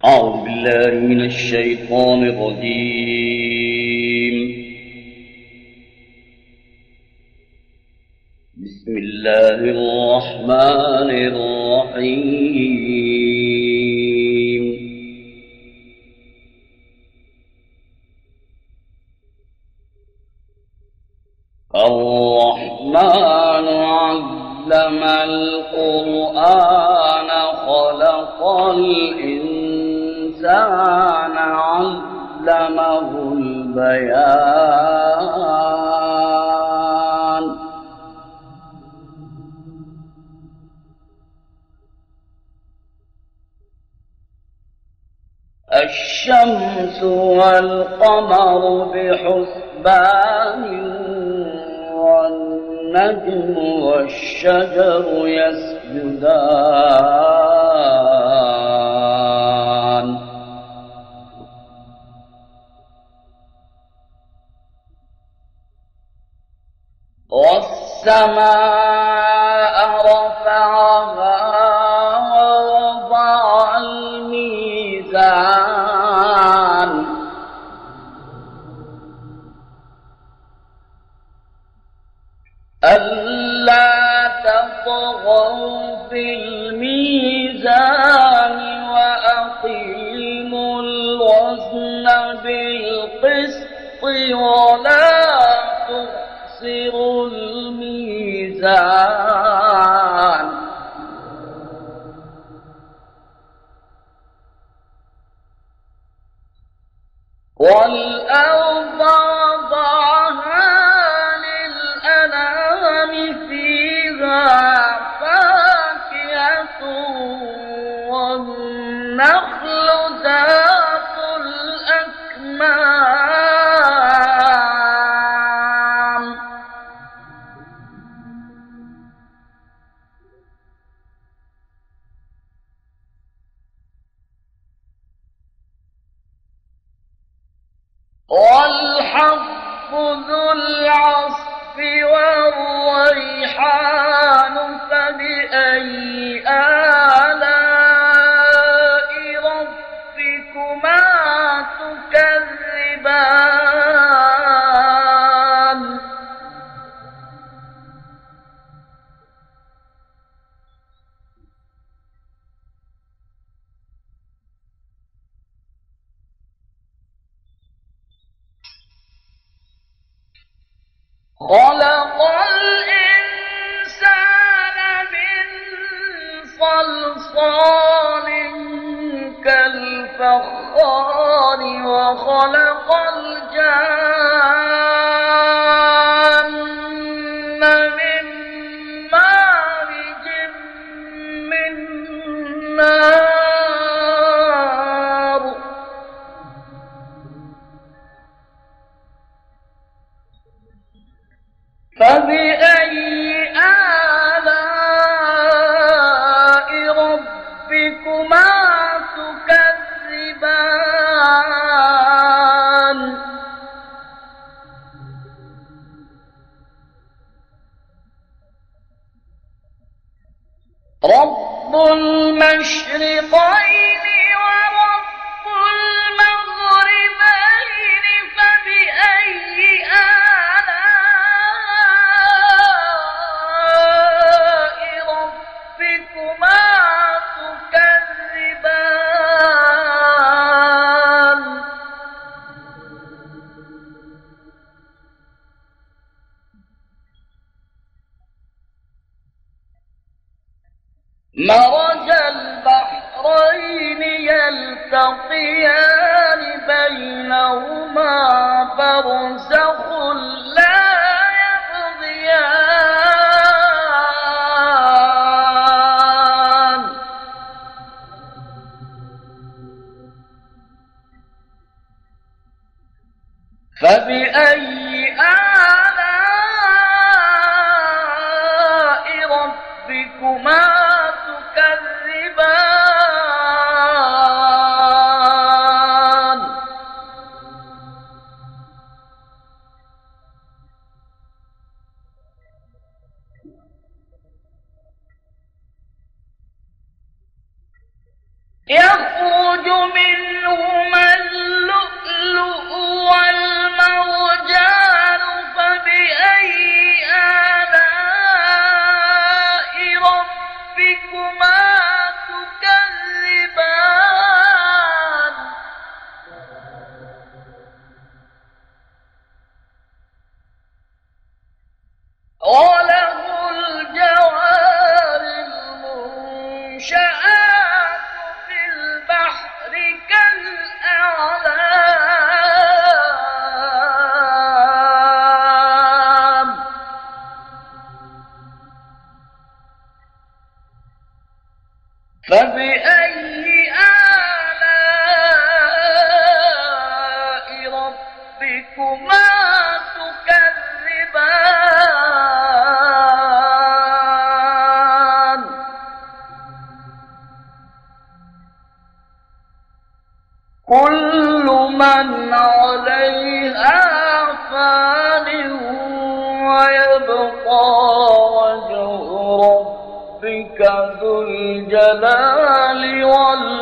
أعوذ بالله من الشيطان الرجيم. بسم الله الرحمن الرحيم. الرحمن علم القرآن خلق الإنسان علمه البيان. الشمس والقمر بحسبان والنجم والشجر يسجدان. والسماء رفعها ووضع الميزان ألا تطغوا في الميزان وأقيموا الوزن بالقسط ولا تخسروا الميزان. والأرض وضعها للأنام فيها فاكهة والنخل ذات الأكمام والحب ذو العصف والريحان فبأي آلاء ربكما تكذبان. خلق الإنسان من صلصال كالفخار وخلق الجان من مارج من نار. فبأي آلاء ربكما تكذبان. رب المشرقين ورب المغربين فبأي آلاء ربكما تكذبان. مرج البحرين يلتقيان بينهما برزخ لا يبغيان. فبأي آلاء ربكما تكذبان. يخرج من كل من عليها فان ويبقى وجه ربك ذو الجلال والإكرام.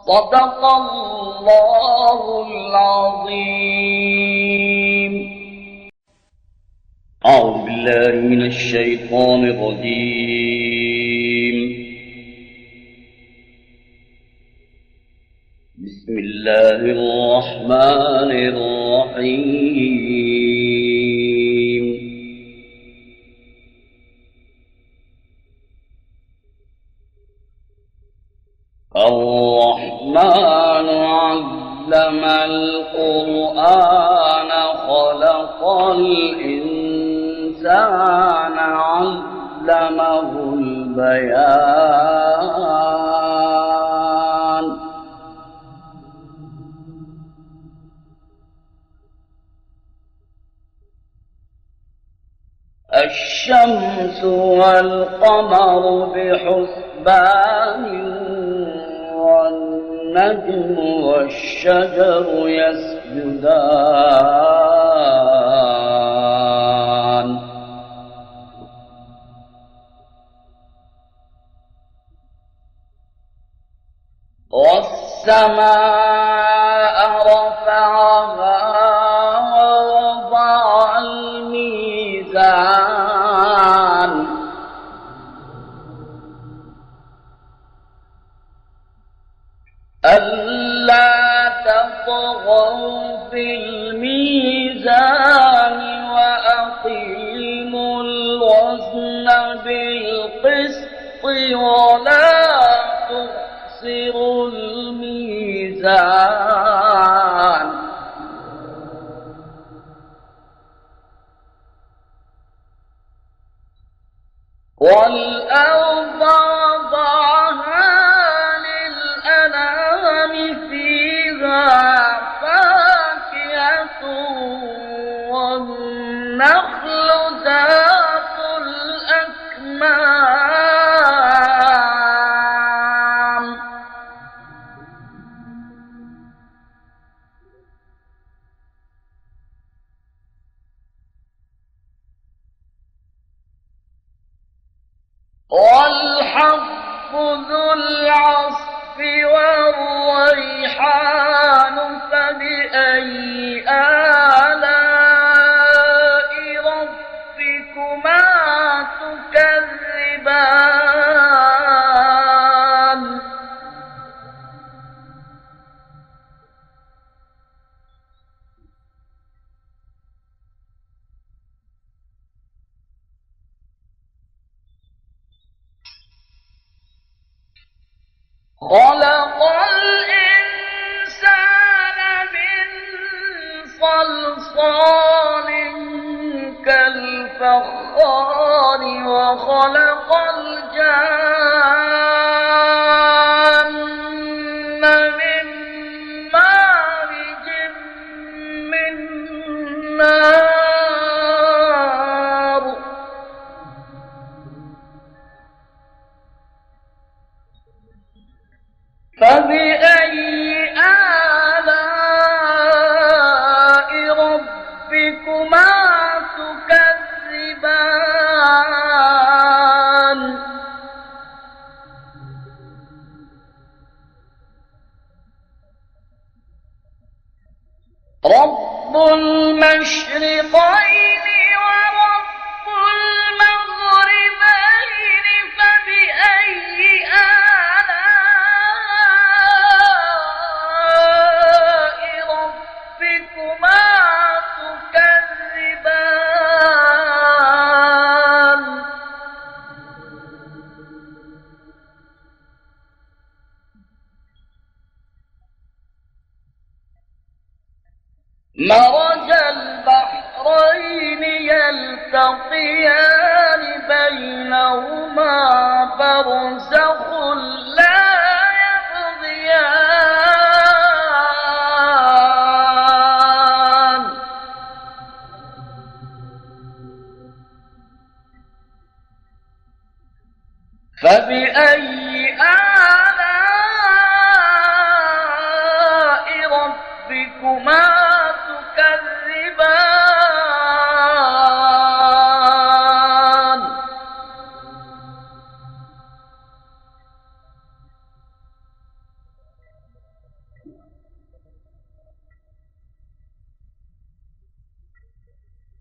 صدق الله العظيم. أعوذ بالله من الشيطان الرجيم. بسم الله الرحمن الرحيم. الرحمن علم القرآن خلق الإنسان علمه البيان. الشمس والقمر بحسبان والنجم والشجر يسجدان. والسماء رفعها ووضع الميزان ألا تطغوا في الميزان وأقيموا الوزن بالقسط ولا تخسروا الميزان. والأرض وضعها للأنام فيها فاكهة والنخل ذات الأكمام. والحب ذو العصف والريحان فبأي آلاء ربكما تكذبان. خلق الإنسان من صلصال كالفخار وخلق الجان من مارج من نار. فبأي آلاء ربكما تكذبان. رب المشرقين ورب المغربين فبأي آلاء ربكما تكذبان. مرج البحرين يلتقيان بينهما برزخ لا يبغيان. فبأي آلاء ربكما تكذبان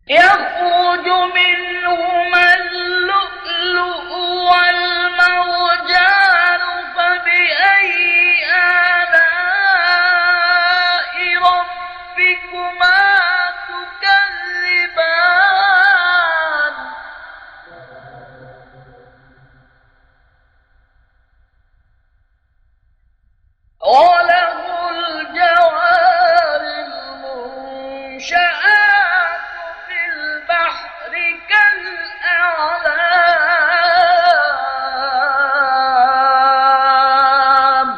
يخرج منهما اللؤلؤ والمرجان فبأي آلاء ربكما تكذبان وله الجوار المنشآت في البحر كالأعلام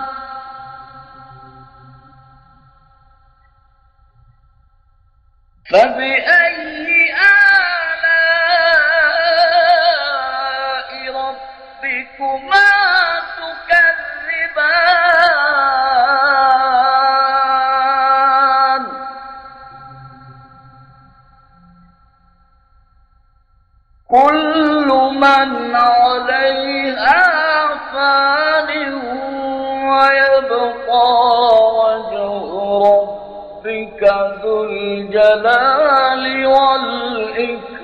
فبأي آلاء ربكما تكذبان كل من عليها فان ويبقى وجه ربك ذو الجلال والإكرام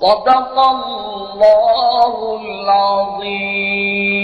صدق الله العظيم.